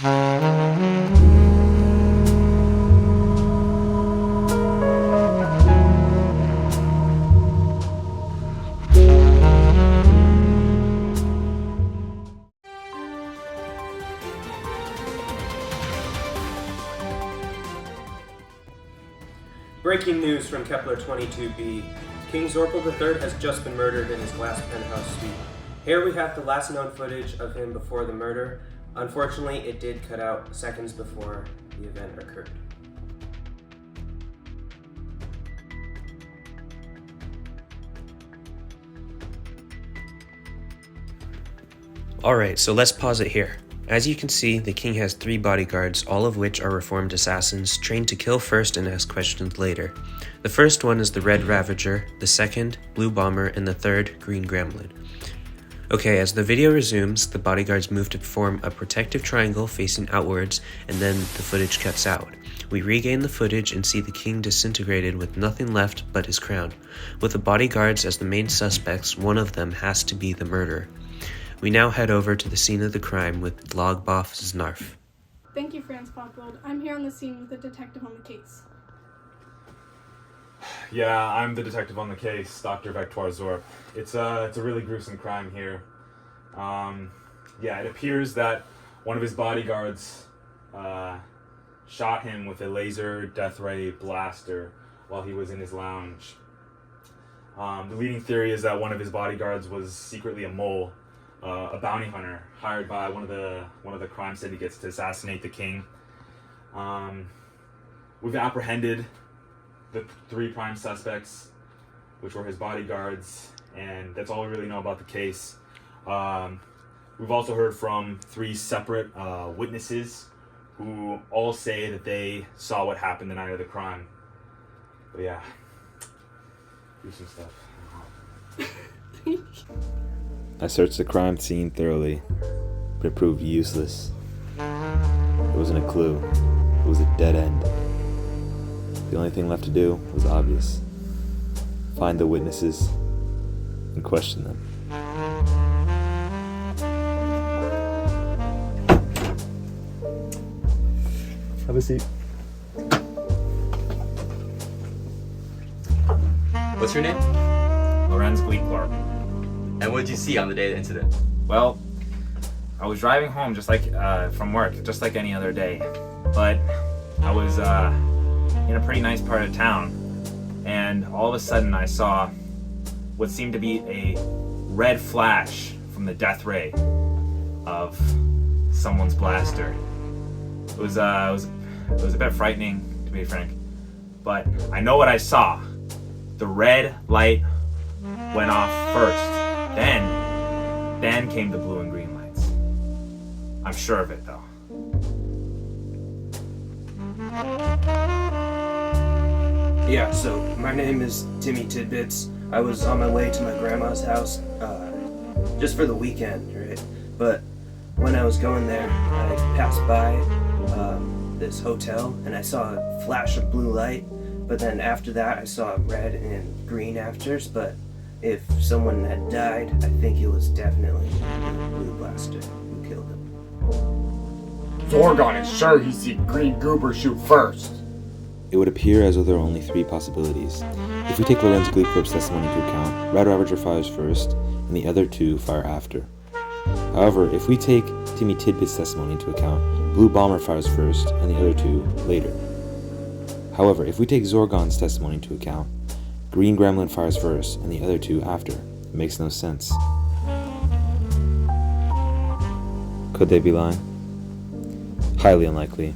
Breaking news from Kepler 22b. King Zorpal III has just been murdered in his glass penthouse suite. Here we have the last known footage of him before the murder. Unfortunately, it did cut out seconds before the event occurred. Alright, so let's pause it here. As you can see, the king has 3 bodyguards, all of which are reformed assassins, trained to kill first and ask questions later. The first one is the Red Ravager, the second, Blue Bomber, and the third, Green Gremlin. Okay, as the video resumes, the bodyguards move to form a protective triangle facing outwards, and then the footage cuts out. We regain the footage and see the king disintegrated with nothing left but his crown. With the bodyguards as the main suspects, one of them has to be the murderer. We now head over to the scene of the crime with Logboff Znarf. Thank you, Franz Popgold. I'm here on the scene with the detective on the case. Yeah, I'm the detective on the case, Dr. Vector Zorp. It's a really gruesome crime here. It appears that one of his bodyguards shot him with a laser death ray blaster while he was in his lounge. The leading theory is that one of his bodyguards was secretly a mole, a bounty hunter hired by one of the crime syndicates to assassinate the king. We've apprehended the 3 prime suspects, which were his bodyguards, and that's all we really know about the case. We've also heard from 3 separate witnesses who all say that they saw what happened the night of the crime. But yeah, do some stuff. I searched the crime scene thoroughly, but it proved useless. There wasn't a clue. It was a dead end. The only thing left to do was obvious. Find the witnesses and question them. Have a seat. What's your name? Lorenz Gleeklark. And what did you see on the day of the incident? Well, I was driving home just like from work, just like any other day. But I was in a pretty nice part of town, and all of a sudden I saw what seemed to be a red flash from the death ray of someone's blaster. It was a bit frightening, to be frank, but I know what I saw. The red light went off first. Then came the blue and green lights. I'm sure of it, though. Yeah, so my name is Timmy Tidbits. I was on my way to my grandma's house just for the weekend, right? But when I was going there, I passed by this hotel and I saw a flash of blue light, but then after that I saw red and green afters. But if someone had died, I think it was definitely the blue blaster who killed him. Zorgon is sure he see Green Goober shoot first. It would appear as though there are only 3 possibilities. If we take Lorenz Gleeklark's testimony into account, Red Ravager fires first, and the other 2 fire after. However, if we take Timmy Tidbit's testimony into account, Blue Bomber fires first, and the other 2 later. However, if we take Zorgon's testimony into account, Green Gremlin fires first, and the other 2 after. It makes no sense. Could they be lying? Highly unlikely.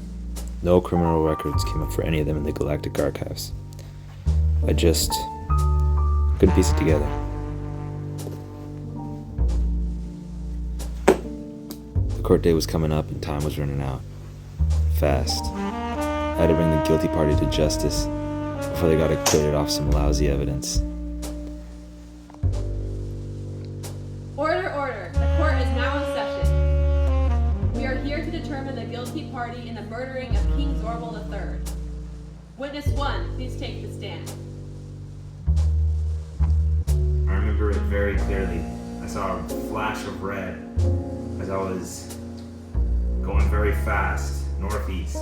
No criminal records came up for any of them in the Galactic Archives. I just couldn't piece it together. The court day was coming up and time was running out. Fast. I had to bring the guilty party to justice before they got acquitted off some lousy evidence. Order, order. The court is now in session. We are here to determine the guilty party in the murdering of King Zorpal III. Witness 1, please take the stand. I remember it very clearly. I saw a flash of red as I was going very fast, northeast.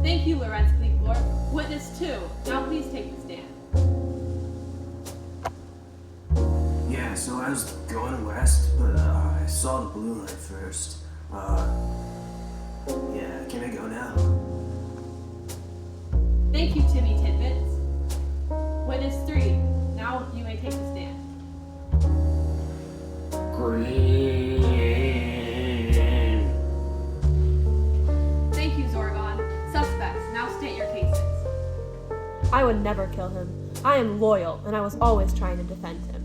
Thank you, Lorenz Gleeklor. Witness 2, now please take the stand. Yeah, so I was going west, but I saw the blue light first. Yeah, can I go now? Thank you, Timmy Tidbits. Witness 3, now you may take the stand. Green. Thank you, Zorgon. Suspects, now state your cases. I would never kill him. I am loyal, and I was always trying to defend him.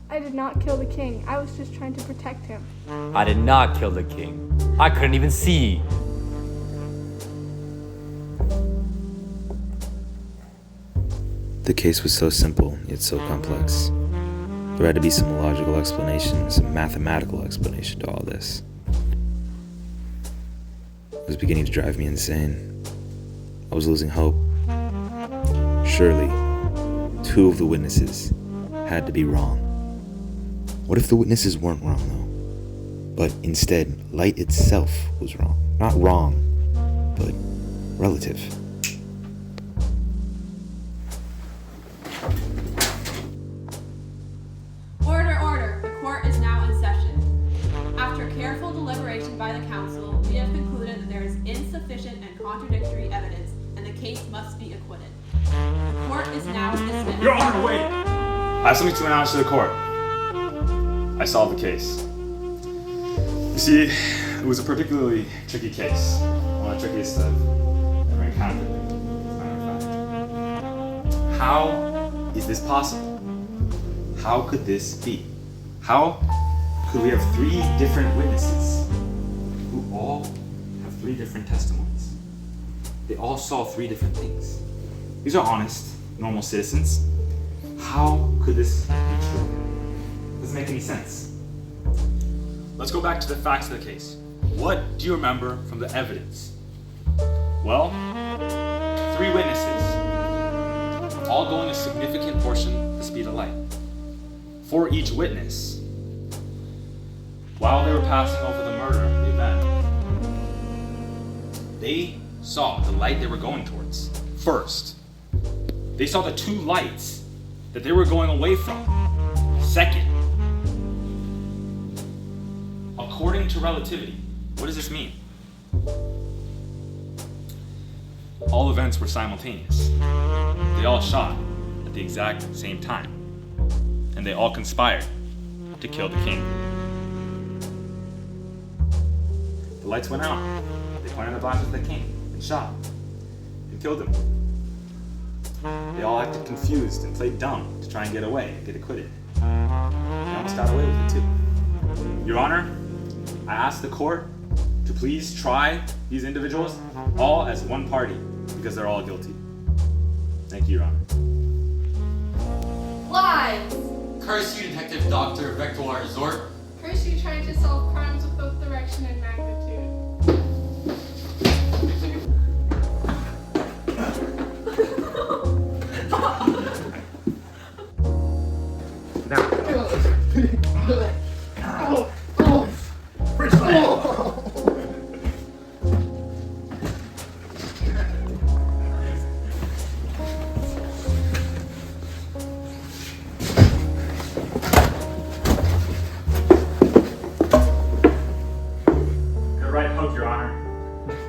I did not kill the king. I was just trying to protect him. I did not kill the king. I couldn't even see. The case was so simple, yet so complex. There had to be some logical explanation, some mathematical explanation to all this. It was beginning to drive me insane. I was losing hope. Surely, 2 of the witnesses had to be wrong. What if the witnesses weren't wrong, though? But instead, light itself was wrong. Not wrong, but relative. Order, order. The court is now in session. After careful deliberation by the council, we have concluded that there is insufficient and contradictory evidence, and the case must be acquitted. The court is now dismissed. Your Honor, wait! I have something to announce to the court. I solved the case. You see, it was a particularly tricky case. One of the trickiest I've ever encountered, as a matter of fact. How is this possible? How could this be? How could we have 3 different witnesses who all have 3 different testimonies? They all saw 3 different things. These are honest, normal citizens. How could this be true? Doesn't make any sense. Let's go back to the facts of the case. What do you remember from the evidence? Well, 3 witnesses, all going a significant portion the speed of light. For each witness, while they were passing over the murder, the event, they saw the light they were going towards first. They saw the 2 lights that they were going away from second. According to relativity, what does this mean? All events were simultaneous. They all shot at the exact same time. And they all conspired to kill the king. The lights went out. They pointed their blasts at the king and shot and killed him. They all acted confused and played dumb to try and get away and get acquitted. They almost got away with it too. Your Honor, I ask the court to please try these individuals all as one party because they're all guilty. Thank you, Your Honor. Lies! Curse you, Detective Dr. Vector Zorp. Curse you trying to solve crimes with both direction and magnitude.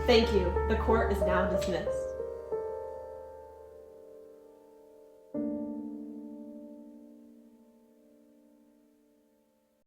Thank you. The court is now dismissed.